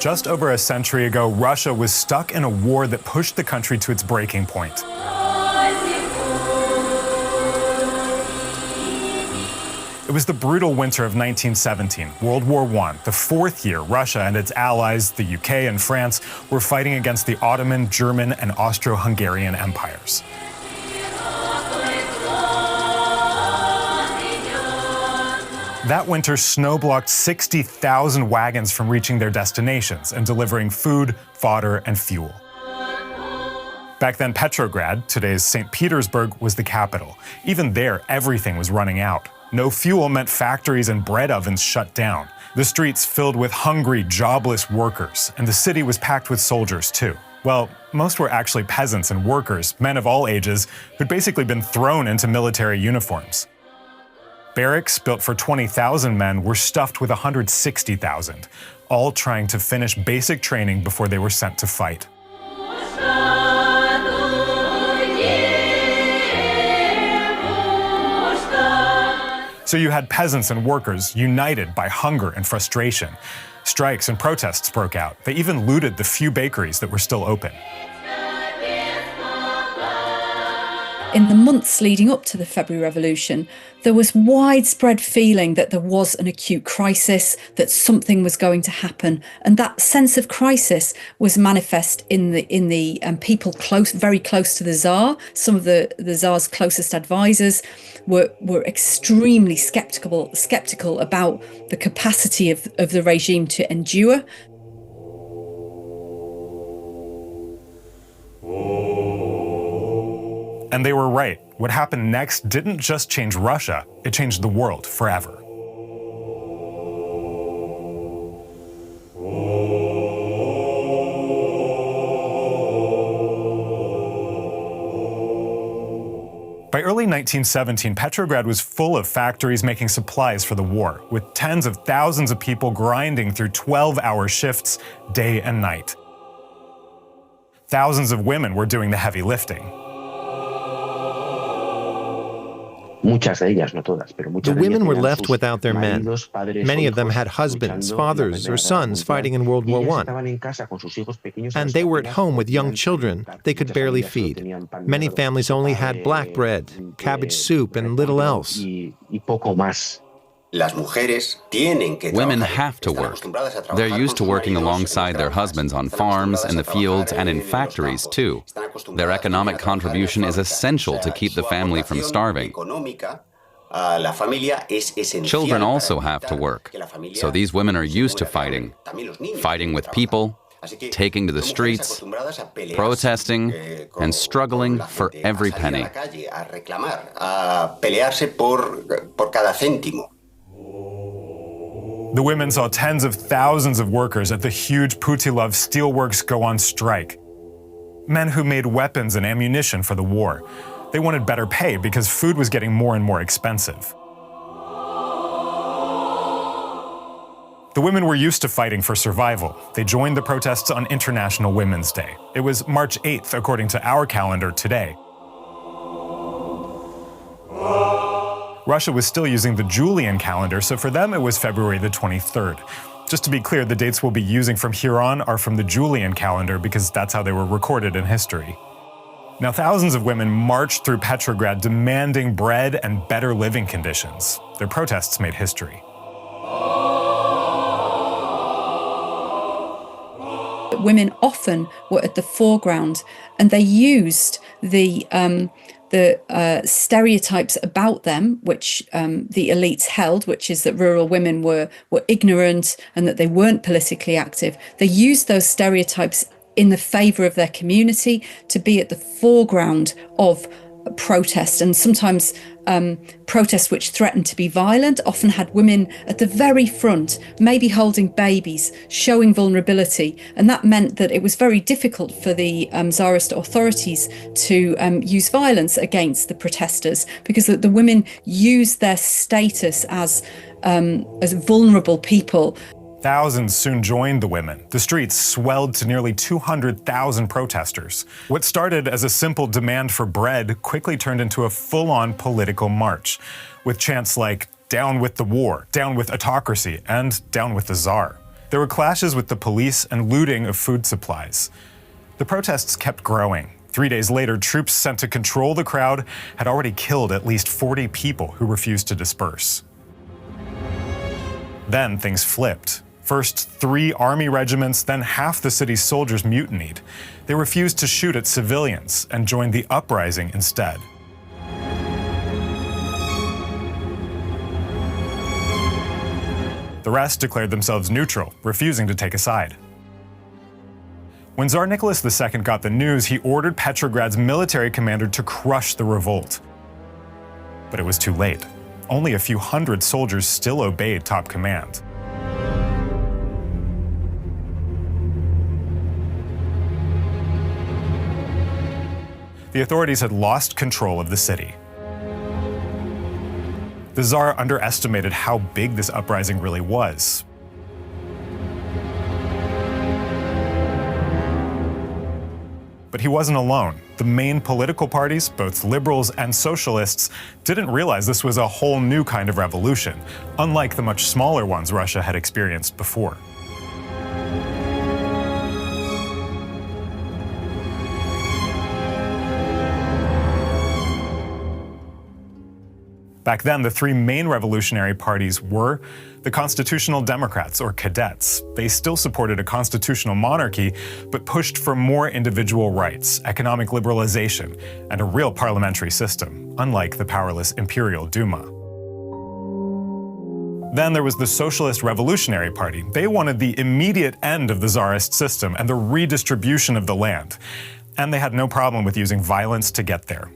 Just over a century ago, Russia was stuck in a war that pushed the country to its breaking point. It was the brutal winter of 1917, World War I, the fourth year Russia and its allies, the UK and France, were fighting against the Ottoman, German, and Austro-Hungarian empires. That winter snow-blocked 60,000 wagons from reaching their destinations and delivering food, fodder, and fuel. Back then, Petrograd, today's St. Petersburg, was the capital. Even there, everything was running out. No fuel meant factories and bread ovens shut down. The streets filled with hungry, jobless workers, and the city was packed with soldiers too. Well, most were actually peasants and workers, men of all ages, who'd basically been thrown into military uniforms. Barracks, built for 20,000 men, were stuffed with 160,000, all trying to finish basic training before they were sent to fight. So you had peasants and workers united by hunger and frustration. Strikes and protests broke out. They even looted the few bakeries that were still open. In the months leading up to the February Revolution, there was widespread feeling that there was an acute crisis, that something was going to happen. And that sense of crisis was manifest in the people very close to the Tsar. Some of the Tsar's closest advisors were extremely skeptical about the capacity of the regime to endure. And they were right. What happened next didn't just change Russia, it changed the world forever. By early 1917, Petrograd was full of factories making supplies for the war, with tens of thousands of people grinding through 12-hour shifts day and night. Thousands of women were doing the heavy lifting. The women were left without their men. Many of them had husbands, fathers, or sons fighting in World War I. And they were at home with young children they could barely feed. Many families only had black bread, cabbage soup, and little else. Women have to work. They're used to working alongside their husbands on farms, in the fields, and in factories, too. Their economic contribution is essential to keep the family from starving. Children also have to work. So these women are used to fighting with people, taking to the streets, protesting, and struggling for every penny. The women saw tens of thousands of workers at the huge Putilov steelworks go on strike. Men who made weapons and ammunition for the war. They wanted better pay because food was getting more and more expensive. The women were used to fighting for survival. They joined the protests on International Women's Day. It was March 8th, according to our calendar today. Russia was still using the Julian calendar, so for them it was February the 23rd. Just to be clear, the dates we'll be using from here on are from the Julian calendar because that's how they were recorded in history. Now, thousands of women marched through Petrograd demanding bread and better living conditions. Their protests made history. Women often were at the foreground, and they used the stereotypes about them, which the elites held, which is that rural women were ignorant and that they weren't politically active. They used those stereotypes in the favour of their community to be at the foreground of protest, and sometimes protests which threatened to be violent often had women at the very front, maybe holding babies, showing vulnerability, and that meant that it was very difficult for the Tsarist authorities to use violence against the protesters because the women used their status as vulnerable people. Thousands soon joined the women. The streets swelled to nearly 200,000 protesters. What started as a simple demand for bread quickly turned into a full-on political march, with chants like "down with the war," "down with autocracy," and "down with the Tsar." There were clashes with the police and looting of food supplies. The protests kept growing. 3 days later, troops sent to control the crowd had already killed at least 40 people who refused to disperse. Then things flipped. First 3 army regiments, then half the city's soldiers mutinied. They refused to shoot at civilians and joined the uprising instead. The rest declared themselves neutral, refusing to take a side. When Tsar Nicholas II got the news, he ordered Petrograd's military commander to crush the revolt. But it was too late. Only a few hundred soldiers still obeyed top command. The authorities had lost control of the city. The Tsar underestimated how big this uprising really was. But he wasn't alone. The main political parties, both liberals and socialists, didn't realize this was a whole new kind of revolution, unlike the much smaller ones Russia had experienced before. Back then, the 3 main revolutionary parties were the Constitutional Democrats, or Cadets. They still supported a constitutional monarchy, but pushed for more individual rights, economic liberalization, and a real parliamentary system, unlike the powerless Imperial Duma. Then there was the Socialist Revolutionary Party. They wanted the immediate end of the Tsarist system and the redistribution of the land. And they had no problem with using violence to get there.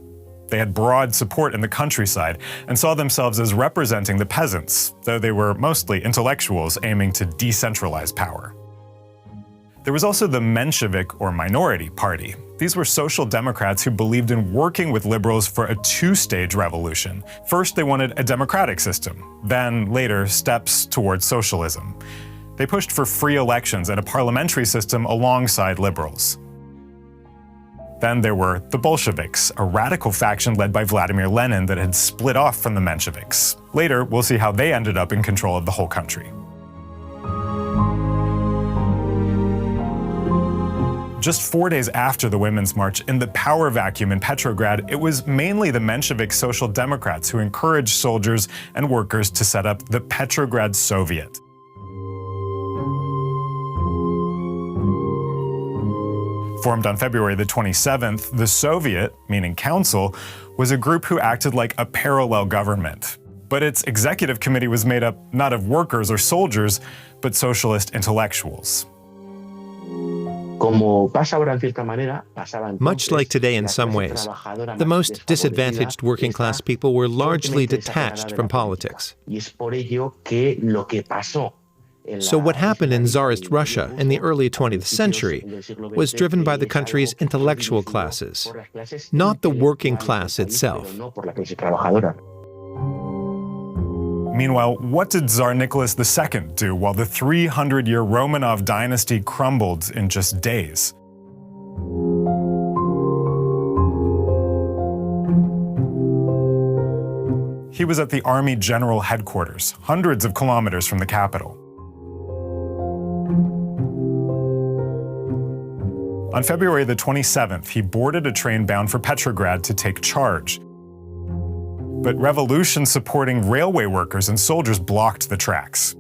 They had broad support in the countryside and saw themselves as representing the peasants, though they were mostly intellectuals aiming to decentralize power. There was also the Menshevik, or Minority Party. These were social democrats who believed in working with liberals for a 2-stage revolution. First, they wanted a democratic system, then, later, steps towards socialism. They pushed for free elections and a parliamentary system alongside liberals. Then there were the Bolsheviks, a radical faction led by Vladimir Lenin that had split off from the Mensheviks. Later, we'll see how they ended up in control of the whole country. Just 4 days after the Women's March, in the power vacuum in Petrograd, it was mainly the Menshevik Social Democrats who encouraged soldiers and workers to set up the Petrograd Soviet. Formed on February the 27th, the Soviet, meaning council, was a group who acted like a parallel government. But its executive committee was made up not of workers or soldiers, but socialist intellectuals. Much like today in some ways, the most disadvantaged working class people were largely detached from politics. So what happened in Tsarist Russia in the early 20th century was driven by the country's intellectual classes, not the working class itself. Meanwhile, what did Tsar Nicholas II do while the 300-year Romanov dynasty crumbled in just days? He was at the Army General Headquarters, hundreds of kilometers from the capital. On February the 27th, he boarded a train bound for Petrograd to take charge. But revolution-supporting railway workers and soldiers blocked the tracks.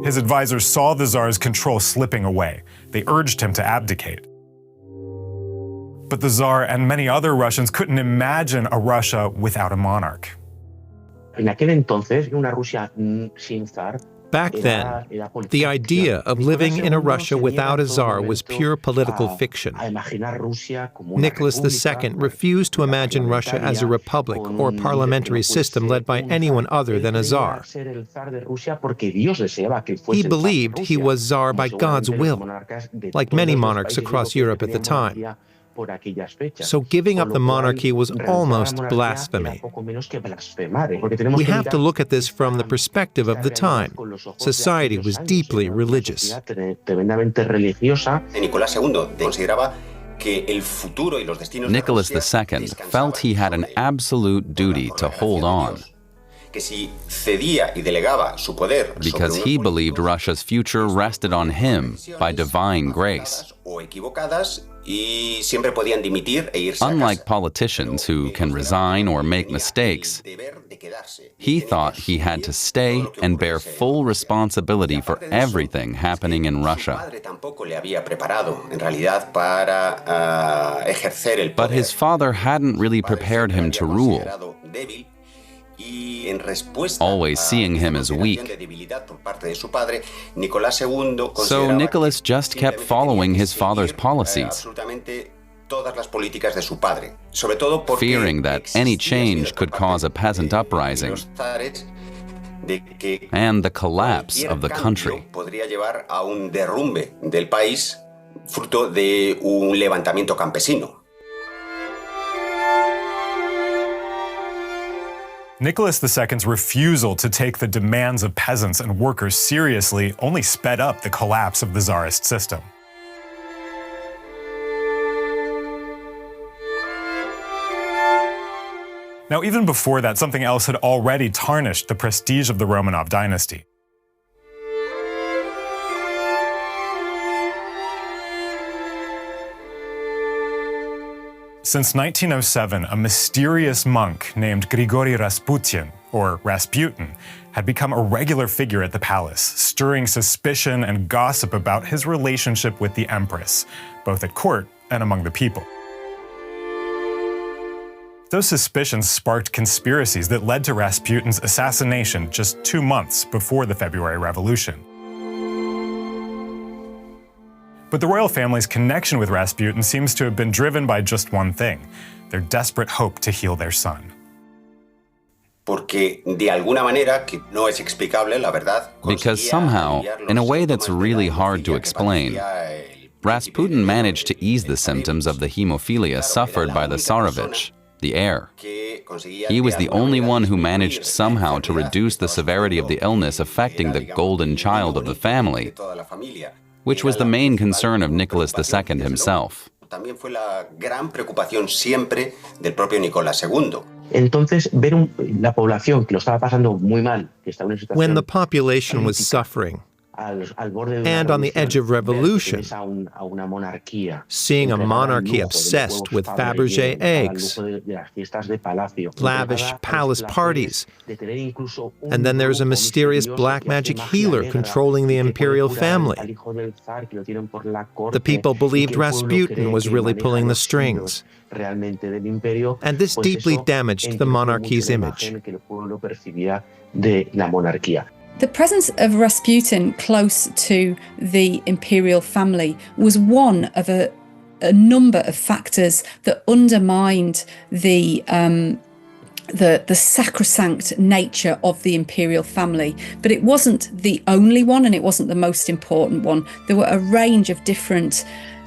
His advisors saw the Tsar's control slipping away. They urged him to abdicate. But the Tsar and many other Russians couldn't imagine a Russia without a monarch. Back then, the idea of living in a Russia without a Tsar was pure political fiction. Nicholas II refused to imagine Russia as a republic or parliamentary system led by anyone other than a Tsar. He believed he was Tsar by God's will, like many monarchs across Europe at the time. So giving up the monarchy was almost blasphemy. We have to look at this from the perspective of the time. Society was deeply religious. Nicholas II felt he had an absolute duty to hold on. because he believed Russia's future rested on him by divine grace. Unlike politicians who can resign or make mistakes, he thought he had to stay and bear full responsibility for everything happening in Russia. But his father hadn't really prepared him to rule, always seeing him as weak. So Nicholas just kept following his father's policies, fearing that any change could cause a peasant uprising and the collapse of the country. Nicholas II's refusal to take the demands of peasants and workers seriously only sped up the collapse of the Tsarist system. Now, even before that, something else had already tarnished the prestige of the Romanov dynasty. Since 1907, a mysterious monk named Grigory Rasputin, or Rasputin, had become a regular figure at the palace, stirring suspicion and gossip about his relationship with the empress, both at court and among the people. Those suspicions sparked conspiracies that led to Rasputin's assassination just 2 months before the February Revolution. But the royal family's connection with Rasputin seems to have been driven by just one thing: their desperate hope to heal their son. Because somehow, in a way that's really hard to explain, Rasputin managed to ease the symptoms of the hemophilia suffered by the Tsarevich, the heir. He was the only one who managed somehow to reduce the severity of the illness affecting the golden child of the family, which was the main concern of Nicholas II himself. When the population was suffering and on the edge of revolution, seeing a monarchy obsessed with Fabergé eggs, lavish palace parties, and then there's a mysterious black magic healer controlling the imperial family. The people believed Rasputin was really pulling the strings, and this deeply damaged the monarchy's image. The presence of Rasputin close to the imperial family was one of a number of factors that undermined the sacrosanct nature of the imperial family. But it wasn't the only one, and it wasn't the most important one. There were a range of different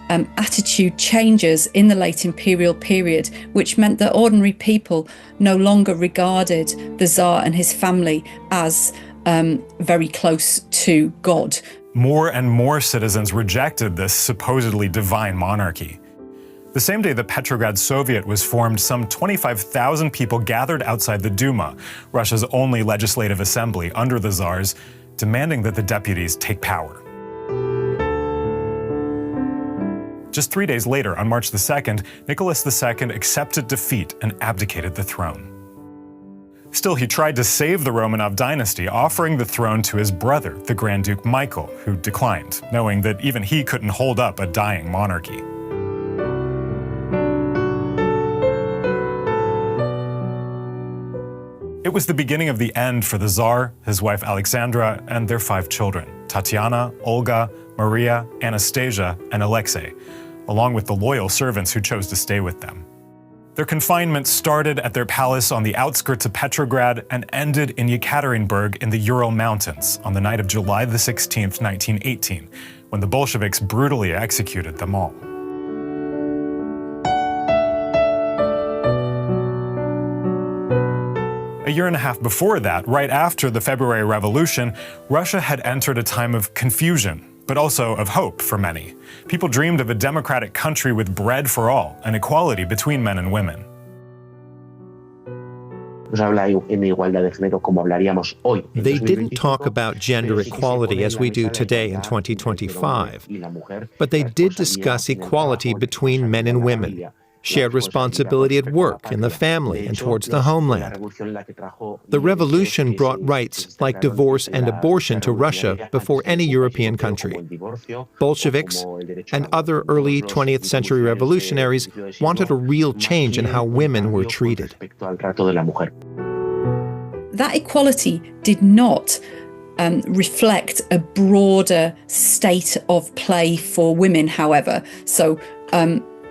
attitude changes in the late imperial period, which meant that ordinary people no longer regarded the Tsar and his family as very close to God. More and more citizens rejected this supposedly divine monarchy. The same day the Petrograd Soviet was formed, some 25,000 people gathered outside the Duma, Russia's only legislative assembly under the Tsars, demanding that the deputies take power. Just 3 days later, on March 2nd, Nicholas II accepted defeat and abdicated the throne. Still, he tried to save the Romanov dynasty, offering the throne to his brother, the Grand Duke Michael, who declined, knowing that even he couldn't hold up a dying monarchy. It was the beginning of the end for the Tsar, his wife Alexandra, and their 5 children: Tatiana, Olga, Maria, Anastasia, and Alexei, along with the loyal servants who chose to stay with them. Their confinement started at their palace on the outskirts of Petrograd and ended in Yekaterinburg in the Ural Mountains on the night of July 16th, 1918, when the Bolsheviks brutally executed them all. A year and a half before that, right after the February Revolution, Russia had entered a time of confusion, but also of hope for many. People dreamed of a democratic country with bread for all and equality between men and women. They didn't talk about gender equality as we do today in 2025, but they did discuss equality between men and women, shared responsibility at work, in the family, and towards the homeland. The revolution brought rights like divorce and abortion to Russia before any European country. Bolsheviks and other early 20th century revolutionaries wanted a real change in how women were treated. That equality did not reflect a broader state of play for women, however. So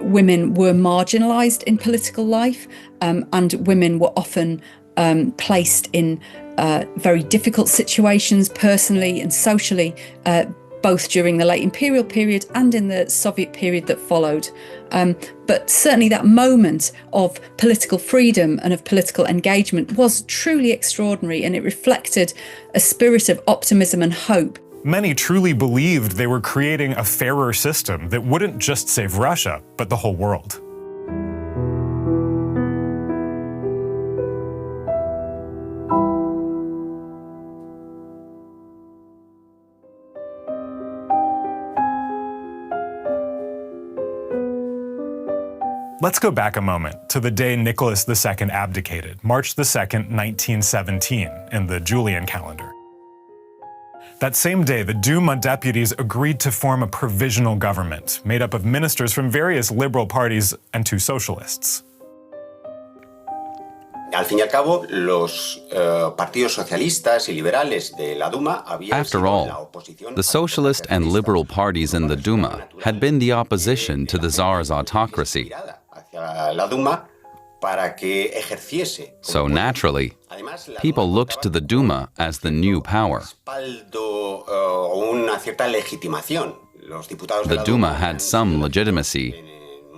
women were marginalized in political life, and women were often placed in very difficult situations personally and socially, both during the late imperial period and in the Soviet period that followed. But certainly that moment of political freedom and of political engagement was truly extraordinary, and it reflected a spirit of optimism and hope. Many truly believed they were creating a fairer system that wouldn't just save Russia, but the whole world. Let's go back a moment to the day Nicholas II abdicated, March 2nd, 1917, in the Julian calendar. That same day, the Duma deputies agreed to form a provisional government made up of ministers from various liberal parties and two socialists. After all, the socialist and liberal parties in the Duma had been the opposition to the Tsar's autocracy. So naturally, people looked to the Duma as the new power. The Duma had some legitimacy,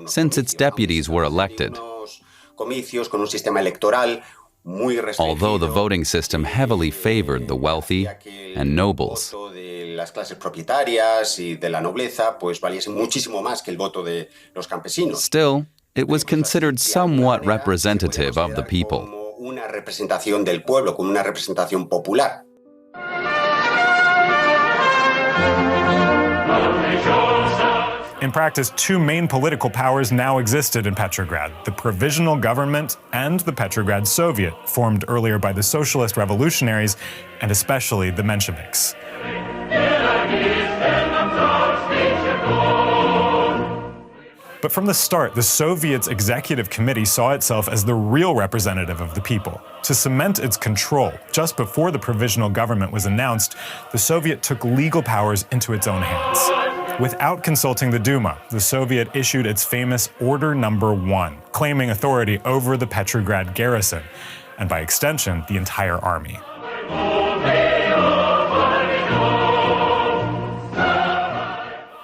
since its deputies were elected, although the voting system heavily favored the wealthy and nobles. Still, it was considered somewhat representative of the people. In practice, two main political powers now existed in Petrograd, the Provisional Government and the Petrograd Soviet, formed earlier by the socialist revolutionaries and especially the Mensheviks. But from the start, the Soviet's executive committee saw itself as the real representative of the people. To cement its control, just before the provisional government was announced, the Soviet took legal powers into its own hands. Without consulting the Duma, the Soviet issued its famous Order No. 1, claiming authority over the Petrograd garrison, and by extension, the entire army.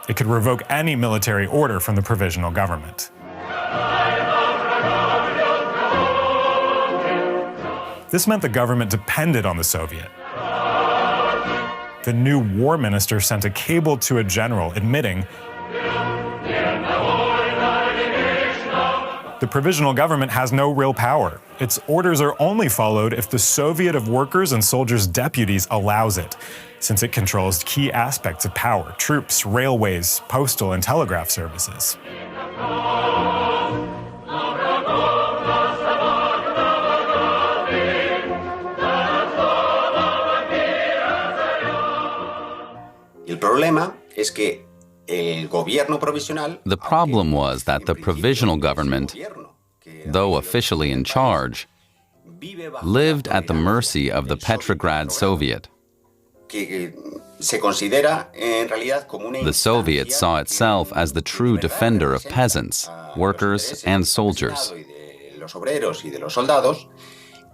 It could revoke any military order from the provisional government. This meant the government depended on the Soviet. The new war minister sent a cable to a general admitting the provisional government has no real power. Its orders are only followed if the Soviet of Workers and Soldiers' Deputies allows it, since it controls key aspects of power: troops, railways, postal and telegraph services. The problem was that the provisional government, though officially in charge, lived at the mercy of the Petrograd Soviet. The Soviet saw itself as the true defender of peasants, workers, and soldiers.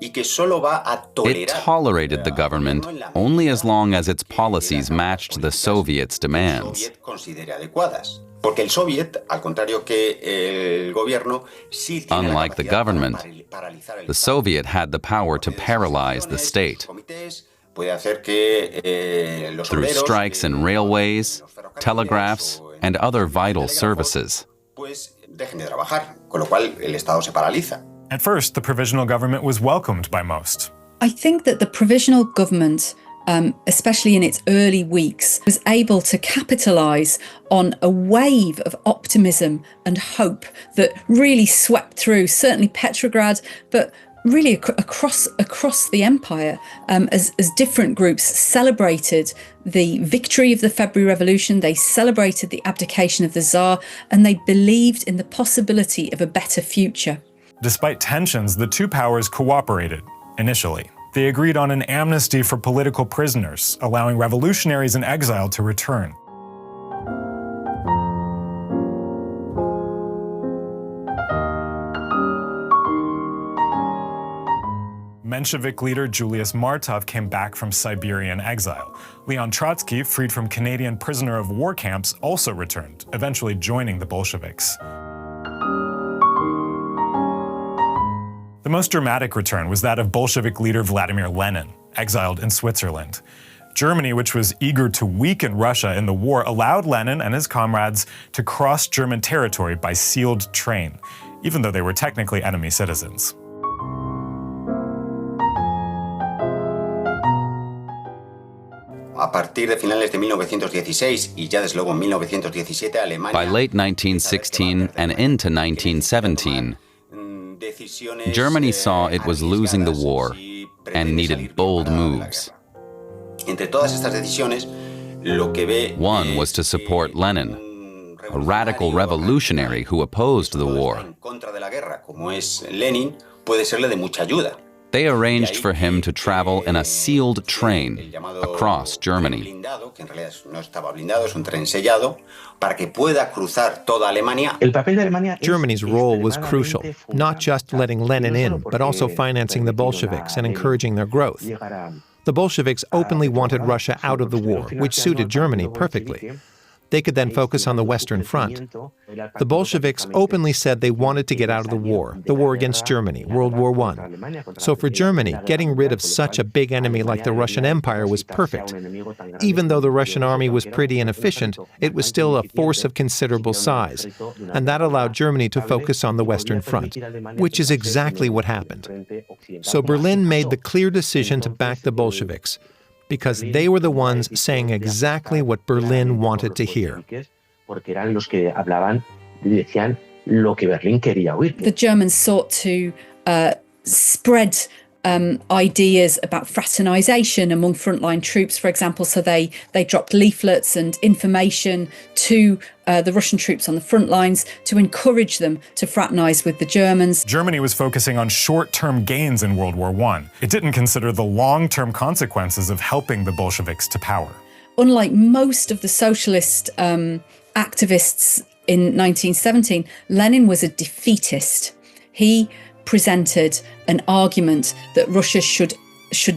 It tolerated the government only as long as its policies matched the Soviet's demands. Unlike the government, the Soviet had the power to paralyze the state through strikes in railways, telegraphs, and other vital services. At first, the provisional government was welcomed by most. I think that the provisional government, especially in its early weeks, was able to capitalise on a wave of optimism and hope that really swept through, certainly Petrograd, but really across the empire, as different groups celebrated the victory of the February Revolution, they celebrated the abdication of the Tsar, and they believed in the possibility of a better future. Despite tensions, the two powers cooperated, initially. They agreed on an amnesty for political prisoners, allowing revolutionaries in exile to return. Menshevik leader Julius Martov came back from Siberian exile. Leon Trotsky, freed from Canadian prisoner of war camps, also returned, eventually joining the Bolsheviks. The most dramatic return was that of Bolshevik leader Vladimir Lenin, exiled in Switzerland. Germany, which was eager to weaken Russia in the war, allowed Lenin and his comrades to cross German territory by sealed train, even though they were technically enemy citizens. By late 1916 and into 1917, Germany saw it was losing the war and needed bold moves. One was to support Lenin, a radical revolutionary who opposed the war. They arranged for him to travel in a sealed train across Germany. Germany's role was crucial, not just letting Lenin in, but also financing the Bolsheviks and encouraging their growth. The Bolsheviks openly wanted Russia out of the war, which suited Germany perfectly. They could then focus on the Western Front. The Bolsheviks openly said they wanted to get out of the war against Germany, World War I. So for Germany, getting rid of such a big enemy like the Russian Empire was perfect. Even though the Russian army was pretty inefficient, it was still a force of considerable size, and that allowed Germany to focus on the Western Front, which is exactly what happened. So Berlin made the clear decision to back the Bolsheviks, because they were the ones saying exactly what Berlin wanted to hear. The Germans sought to spread ideas about fraternization among frontline troops, for example. So they dropped leaflets and information to the Russian troops on the front lines to encourage them to fraternize with the Germans. Germany was focusing on short-term gains in World War I. It didn't consider the long-term consequences of helping the Bolsheviks to power. Unlike most of the socialist activists in 1917, Lenin was a defeatist. He presented an argument that Russia should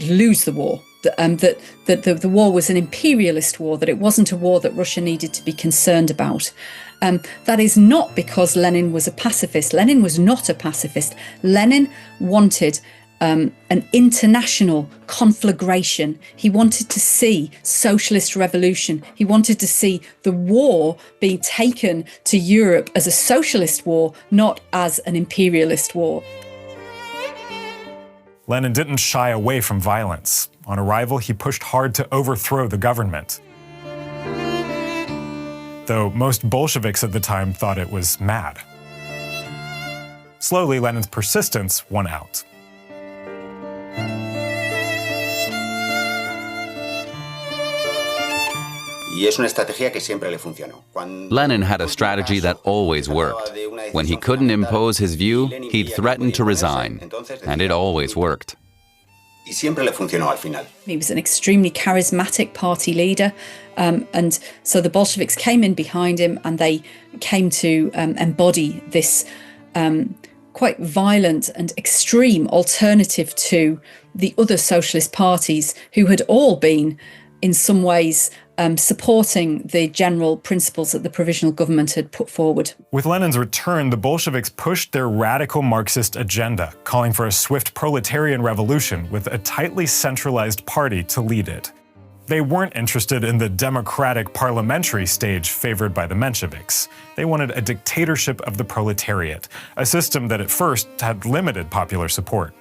lose the war, that the war was an imperialist war, that it wasn't a war that Russia needed to be concerned about. That is not because Lenin was a pacifist. Lenin was not a pacifist. Lenin wanted an international conflagration. He wanted to see socialist revolution. He wanted to see the war being taken to Europe as a socialist war, not as an imperialist war. Lenin didn't shy away from violence. On arrival, he pushed hard to overthrow the government. Though most Bolsheviks at the time thought it was mad. Slowly, Lenin's persistence won out. Lenin had a strategy that always worked. When he couldn't impose his view, he'd threaten to resign, and it always worked. He was an extremely charismatic party leader, and so the Bolsheviks came in behind him, and they came to embody this quite violent and extreme alternative to the other socialist parties who had all been, in some ways, supporting the general principles that the provisional government had put forward. With Lenin's return, the Bolsheviks pushed their radical Marxist agenda, calling for a swift proletarian revolution with a tightly centralized party to lead it. they weren't interested in the democratic parliamentary stage favored by the Mensheviks. They wanted a dictatorship of the proletariat, a system that at first had limited popular support.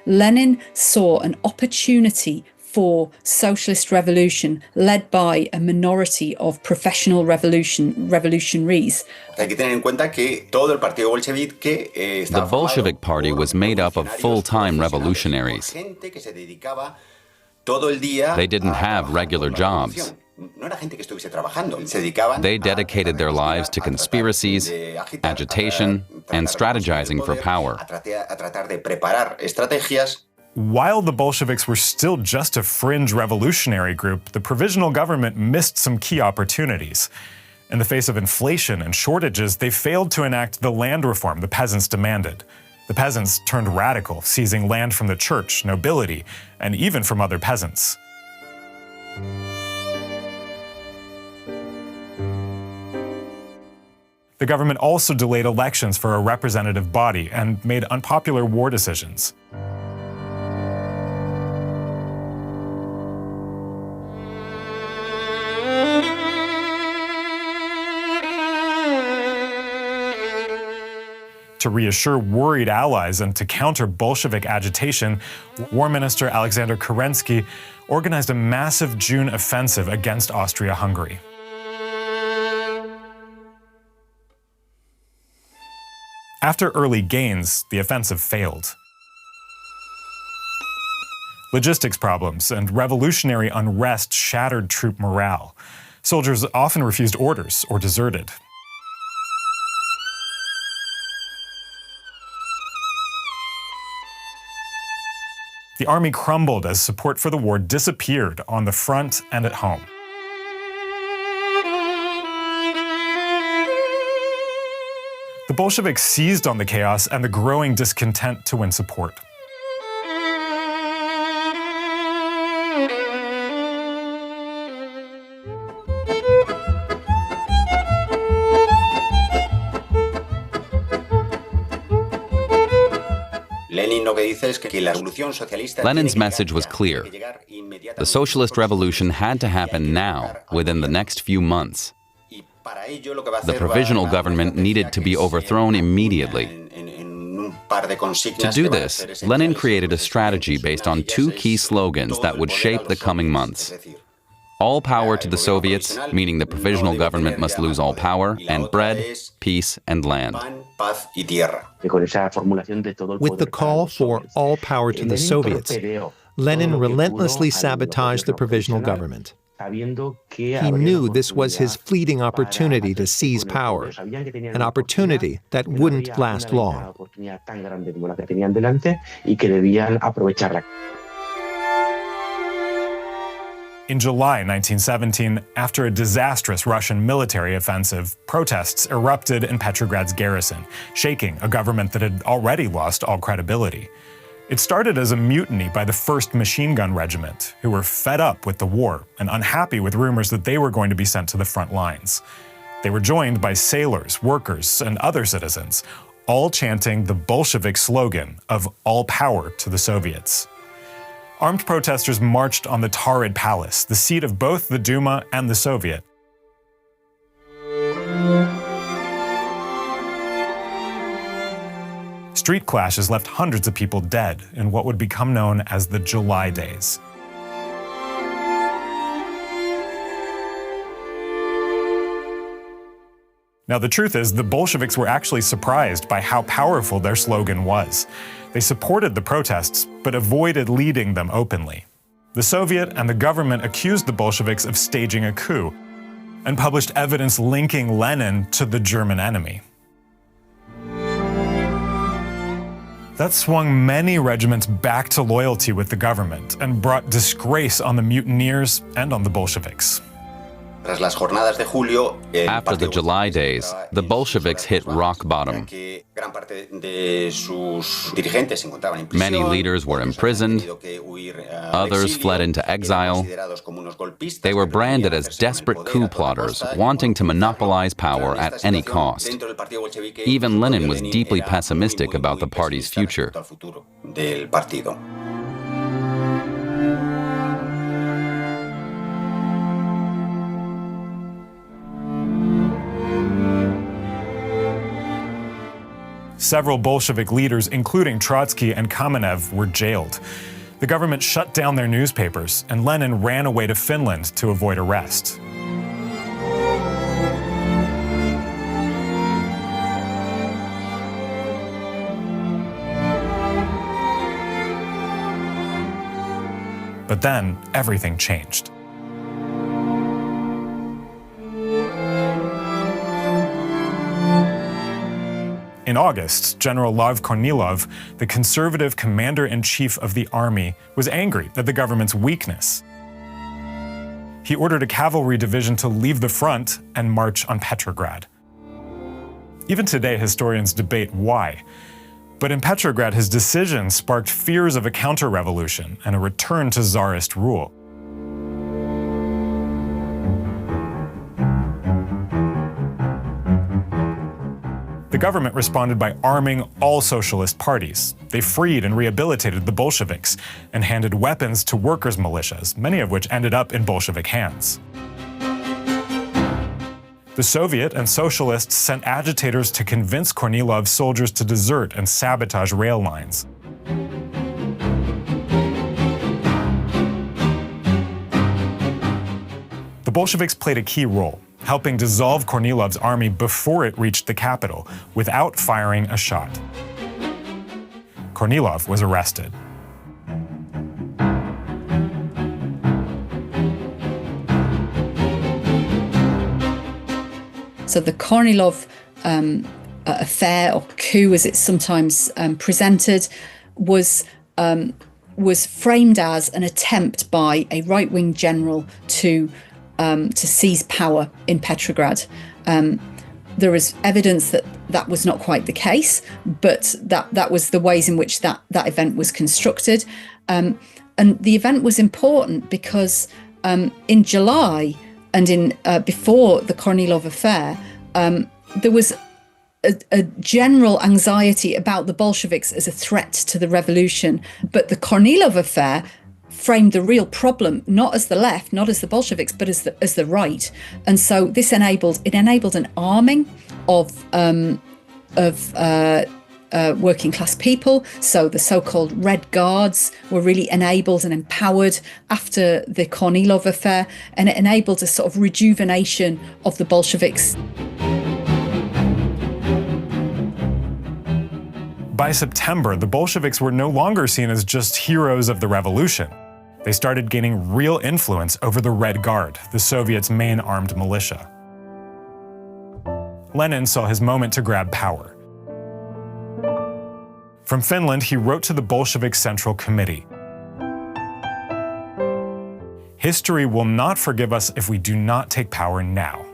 Lenin saw an opportunity for socialist revolution led by a minority of professional revolutionaries. The Bolshevik Party was made up of full-time revolutionaries. They didn't have regular jobs. They dedicated their lives to conspiracies, agitation, and strategizing for power. While the Bolsheviks were still just a fringe revolutionary group, the provisional government missed some key opportunities. In the face of inflation and shortages, they failed to enact the land reform the peasants demanded. The peasants turned radical, seizing land from the church, nobility, and even from other peasants. The government also delayed elections for a representative body and made unpopular war decisions. To reassure worried allies and to counter Bolshevik agitation, War Minister Alexander Kerensky organized a massive June offensive against Austria-Hungary. After early gains, the offensive failed. Logistics problems and revolutionary unrest shattered troop morale. Soldiers often refused orders or deserted. The army crumbled as support for the war disappeared on the front and at home. The Bolsheviks seized on the chaos and the growing discontent to win support. Lenin's message was clear. The socialist revolution had to happen now, within the next few months. The provisional government needed to be overthrown immediately. To do this, Lenin created a strategy based on two key slogans that would shape the coming months. All power to the Soviets, meaning the provisional government must lose all power, and bread, peace, and land. With the call for all power to the Soviets, Lenin relentlessly sabotaged the provisional government. He knew this was his fleeting opportunity to seize power, an opportunity that wouldn't last long. In July 1917, after a disastrous Russian military offensive, protests erupted in Petrograd's garrison, shaking a government that had already lost all credibility. It started as a mutiny by the 1st Machine Gun Regiment, who were fed up with the war and unhappy with rumors that they were going to be sent to the front lines. They were joined by sailors, workers, and other citizens, all chanting the Bolshevik slogan of all power to the Soviets. Armed protesters marched on the Tarid Palace, the seat of both the Duma and the Soviet. Street clashes left hundreds of people dead in what would become known as the July Days. Now, the truth is, the Bolsheviks were actually surprised by how powerful their slogan was. They supported the protests, but avoided leading them openly. The Soviet and the government accused the Bolsheviks of staging a coup and published evidence linking Lenin to the German enemy. That swung many regiments back to loyalty with the government and brought disgrace on the mutineers and on the Bolsheviks. After the July days, the Bolsheviks hit rock bottom. Many leaders were imprisoned, others fled into exile. They were branded as desperate coup plotters, wanting to monopolize power at any cost. Even Lenin was deeply pessimistic about the party's future. Several Bolshevik leaders, including Trotsky and Kamenev, were jailed. The government shut down their newspapers, and Lenin ran away to Finland to avoid arrest. But then, everything changed. In August, General Lev Kornilov, the conservative commander-in-chief of the army, was angry at the government's weakness. He ordered a cavalry division to leave the front and march on Petrograd. Even today, historians debate why. But in Petrograd, his decision sparked fears of a counter-revolution and a return to Tsarist rule. The government responded by arming all socialist parties. They freed and rehabilitated the Bolsheviks and handed weapons to workers' militias, many of which ended up in Bolshevik hands. The Soviet and socialists sent agitators to convince Kornilov's soldiers to desert and sabotage rail lines. The Bolsheviks played a key role, helping dissolve Kornilov's army before it reached the capital, without firing a shot. Kornilov was arrested. So the Kornilov affair, or coup as it's sometimes presented, was framed as an attempt by a right-wing general to seize power in Petrograd. There is evidence that that was not quite the case, but that was the ways in which that event was constructed. And the event was important because in July and before the Kornilov affair, there was a general anxiety about the Bolsheviks as a threat to the revolution. But the Kornilov affair framed the real problem, not as the left, not as the Bolsheviks, but as the right. And so this enabled an arming of working class people. So the so-called Red Guards were really enabled and empowered after the Kornilov affair, and it enabled a sort of rejuvenation of the Bolsheviks. By September, the Bolsheviks were no longer seen as just heroes of the revolution. They started gaining real influence over the Red Guard, the Soviets' main armed militia. Lenin saw his moment to grab power. From Finland, he wrote to the Bolshevik Central Committee. "History will not forgive us if we do not take power now."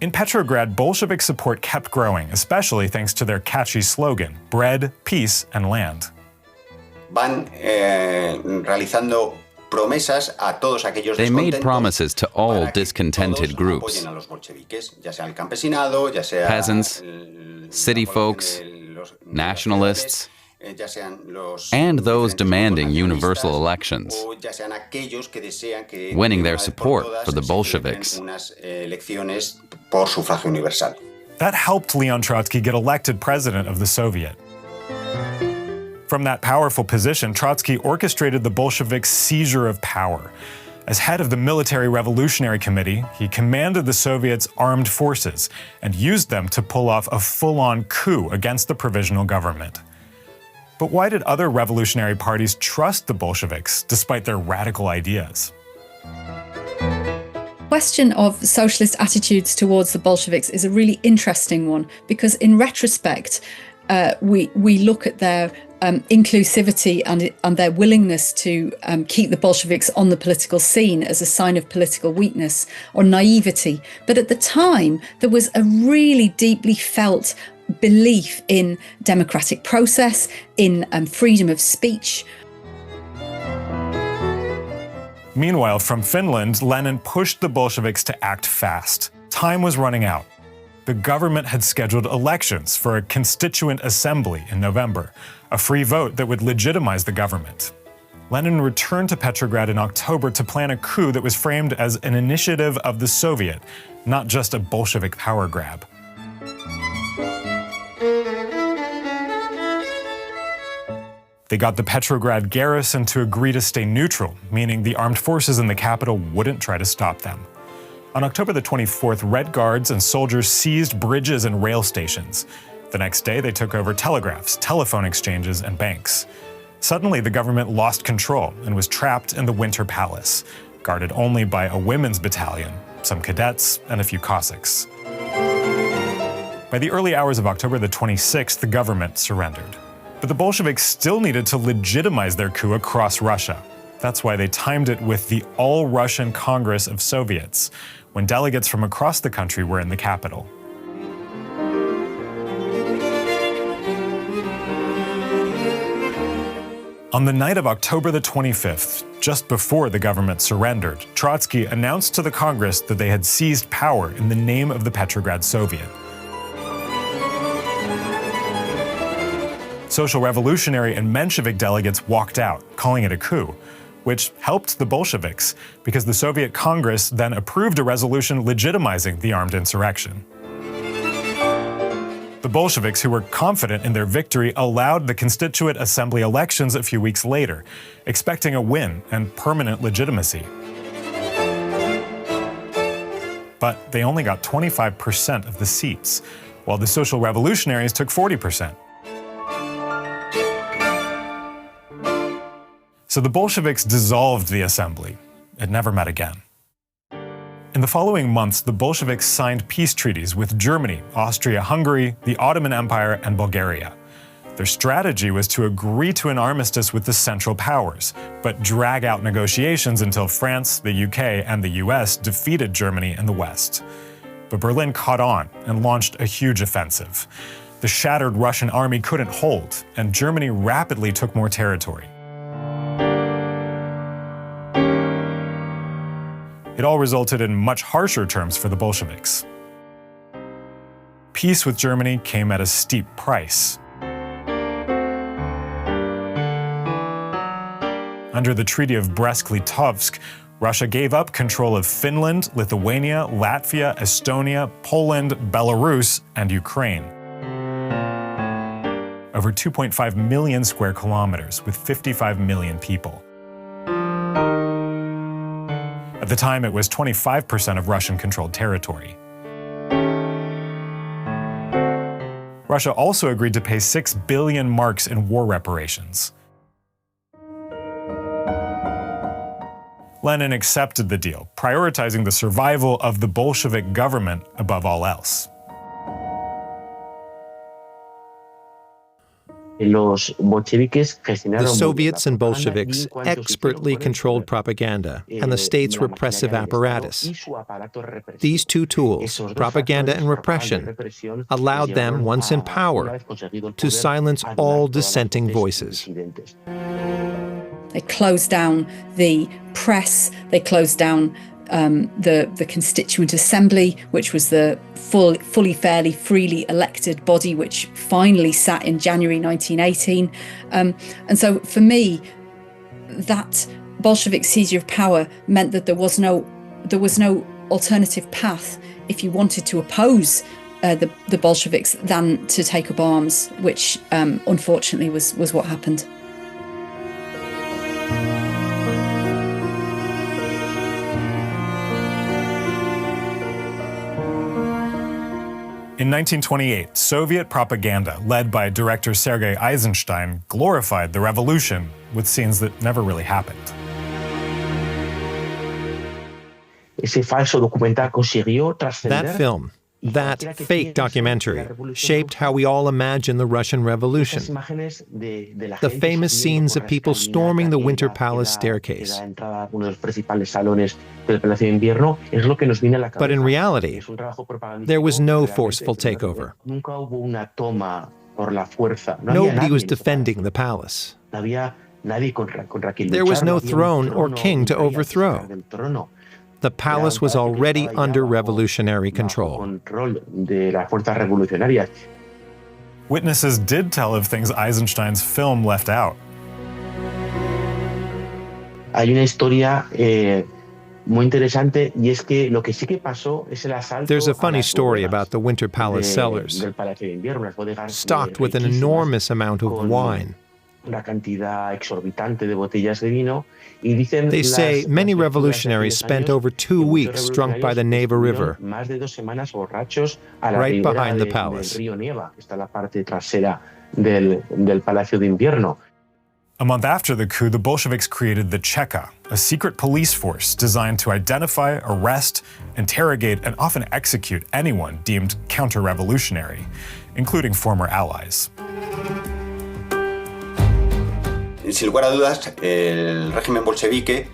In Petrograd, Bolshevik support kept growing, especially thanks to their catchy slogan, bread, peace, and land. They made promises to all discontented groups, peasants, city folks, nationalists, and those demanding universal elections, winning their support for the Bolsheviks. That helped Leon Trotsky get elected president of the Soviet. From that powerful position, Trotsky orchestrated the Bolsheviks' seizure of power. As head of the Military Revolutionary Committee, he commanded the Soviets' armed forces and used them to pull off a full-on coup against the provisional government. But why did other revolutionary parties trust the Bolsheviks despite their radical ideas? question of socialist attitudes towards the Bolsheviks is a really interesting one, because in retrospect, we look at their inclusivity and their willingness to keep the Bolsheviks on the political scene as a sign of political weakness or naivety. But at the time, there was a really deeply felt belief in democratic process, in freedom of speech. Meanwhile, from Finland, Lenin pushed the Bolsheviks to act fast. Time was running out. The government had scheduled elections for a constituent assembly in November, a free vote that would legitimize the government. Lenin returned to Petrograd in October to plan a coup that was framed as an initiative of the Soviet, not just a Bolshevik power grab. They got the Petrograd garrison to agree to stay neutral, meaning the armed forces in the capital wouldn't try to stop them. On October the 24th, Red Guards and soldiers seized bridges and rail stations. The next day, they took over telegraphs, telephone exchanges, and banks. Suddenly, the government lost control and was trapped in the Winter Palace, guarded only by a women's battalion, some cadets, and a few Cossacks. By the early hours of October the 26th, the government surrendered. But the Bolsheviks still needed to legitimize their coup across Russia. That's why they timed it with the All-Russian Congress of Soviets, when delegates from across the country were in the capital. On the night of October the 25th, just before the government surrendered, Trotsky announced to the Congress that they had seized power in the name of the Petrograd Soviet. Social Revolutionary and Menshevik delegates walked out, calling it a coup, which helped the Bolsheviks because the Soviet Congress then approved a resolution legitimizing the armed insurrection. The Bolsheviks, who were confident in their victory, allowed the Constituent Assembly elections a few weeks later, expecting a win and permanent legitimacy. But they only got 25% of the seats, while the Social Revolutionaries took 40%. So the Bolsheviks dissolved the assembly. It never met again. In the following months, the Bolsheviks signed peace treaties with Germany, Austria-Hungary, the Ottoman Empire, and Bulgaria. Their strategy was to agree to an armistice with the Central Powers, but drag out negotiations until France, the UK, and the US defeated Germany in the West. But Berlin caught on and launched a huge offensive. The shattered Russian army couldn't hold, and Germany rapidly took more territory. It all resulted in much harsher terms for the Bolsheviks. Peace with Germany came at a steep price. Under the Treaty of Brest-Litovsk, Russia gave up control of Finland, Lithuania, Latvia, Estonia, Poland, Belarus, and Ukraine. Over 2.5 million square kilometers with 55 million people. At the time, it was 25% of Russian-controlled territory. Russia also agreed to pay 6 billion marks in war reparations. Lenin accepted the deal, prioritizing the survival of the Bolshevik government above all else. The Soviets and Bolsheviks expertly controlled propaganda and the state's repressive apparatus. These two tools, propaganda and repression, allowed them, once in power, to silence all dissenting voices. They closed down the press, they closed down the Constituent Assembly, which was the fully, fairly, freely elected body which finally sat in January 1918. And so for me, that Bolshevik seizure of power meant that there was no alternative path if you wanted to oppose the Bolsheviks than to take up arms, which unfortunately was what happened. In 1928, Soviet propaganda, led by director Sergei Eisenstein, glorified the revolution with scenes that never really happened. That film, that fake documentary, shaped how we all imagine the Russian Revolution. The famous scenes of people storming the Winter Palace staircase. But in reality, there was no forceful takeover. Nobody was defending the palace. There was no throne or king to overthrow. The palace was already under revolutionary control. Witnesses did tell of things Eisenstein's film left out. There's a funny story about the Winter Palace cellars, stocked with an enormous amount of wine. They say many revolutionaries spent over 2 weeks drunk by the Neva River, right behind the palace. A month after the coup, the Bolsheviks created the Cheka, a secret police force designed to identify, arrest, interrogate, and often execute anyone deemed counter-revolutionary, including former allies. Sin lugar a dudas, el régimen bolchevique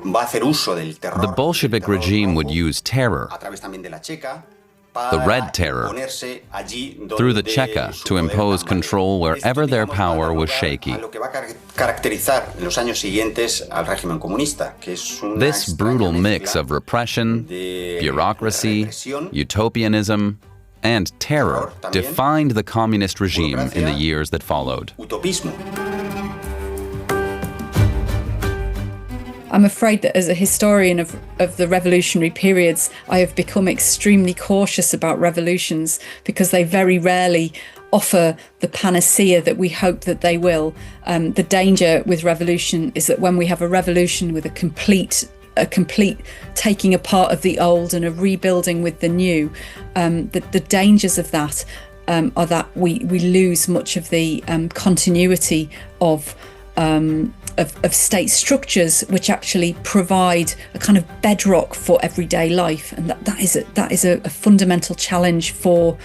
va a hacer uso del terror. The Bolshevik regime would use terror, A través también de la Cheka, the Red Terror, through the Cheka to impose control wherever their power was shaky. Lo que va a caracterizar en los años siguientes al régimen comunista, que es una This brutal mix of repression, bureaucracy, utopianism, and terror defined the communist regime in the years that followed. utopismo. I'm afraid that as a historian of the revolutionary periods, I have become extremely cautious about revolutions because they very rarely offer the panacea that we hope that they will. The danger with revolution is that when we have a revolution with a complete taking apart of the old and a rebuilding with the new, the dangers of that are that we lose much of the continuity of state structures which actually provide a kind of bedrock for everyday life, and that is a fundamental challenge for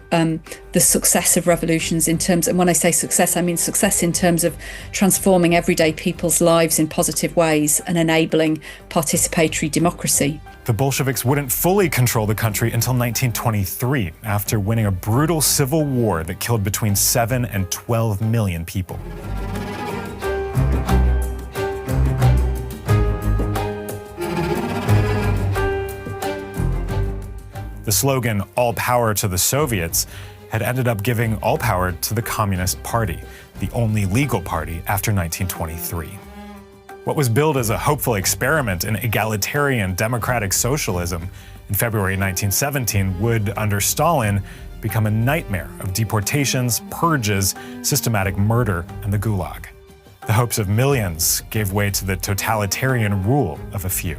the success of revolutions in terms, and when I say success, I mean success in terms of transforming everyday people's lives in positive ways and enabling participatory democracy. The Bolsheviks wouldn't fully control the country until 1923, after winning a brutal civil war that killed between 7 and 12 million people. The slogan, "All power to the Soviets," had ended up giving all power to the Communist Party, the only legal party after 1923. What was billed as a hopeful experiment in egalitarian democratic socialism in February 1917 would, under Stalin, become a nightmare of deportations, purges, systematic murder, and the Gulag. The hopes of millions gave way to the totalitarian rule of a few.